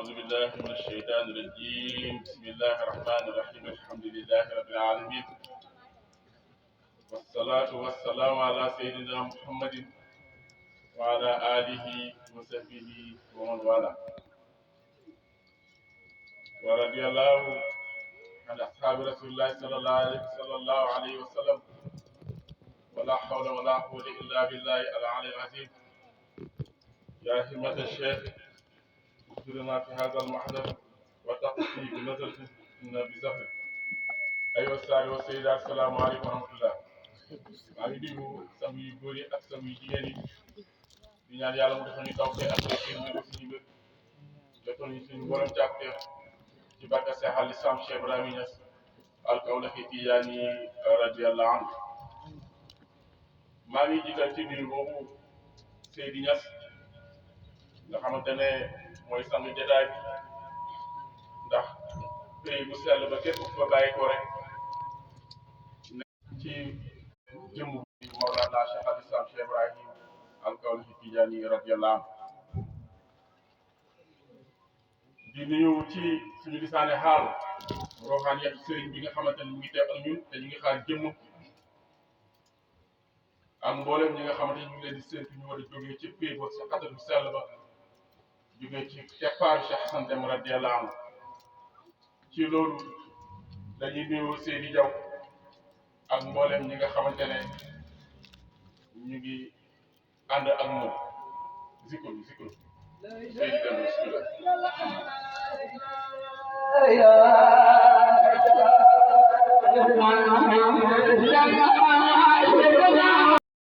أعوذ بالله من الشيطان الرجيم بسم الله الرحمن الرحيم الحمد لله رب العالمين والصلاة والسلام على سيدنا محمد وعلى آله وصحبه ومن والاه ورضي الله عن أصحاب رسول الله صلى الله عليه وسلم ولا حول ولا قوة إلا بالله العلي العظيم يا همة الشيخ اذكرنا في هذا المحضر وتقفي بنظرة بزفر أيها السادة والسيدات السلام عليكم ورحمة الله maa ngi nuyu sam yu góor yi ak sam yu jigéen yi di ñaan yàlla mu defal ñu taw te ak seen mbir suñu mbir defal ñu suñu borom jàppee ci barka Seex al Islam Cheikh Ibrahima Niass al-Kawlaxi Tijaani radiyallahu anhu maa ngi jiital ci nuyu boobu Seydi Niass nga xamante ne mooy sang jotaay bi ndax pays bu sell ba képp ku fa bàyyi ko rek ci jëmm bi Mawlana Cheikh al Islam Cheikh Ibrahima al-Kawlaxi Tijaani radiyallahu anhu di nuyu ci suñu lisaane xaal roxaan yëpp sëriñ bi nga xamante ne mu ngi teew ak ñun te ñu ngi xaar jëmm ak mboolem ñi nga xamante ne ñu ngi leen di séntu ñu war a jógee ci pays ba sa xatal bu sell ba jógee ci keppaaru Cheikh Hassan Deme radiyallahu anhu ci loolu dañuy nuyu Seydi Diaw ak mboolem ñi nga xamante ne ñu ngi ànd ak moom zikru Seydi Deme bismillah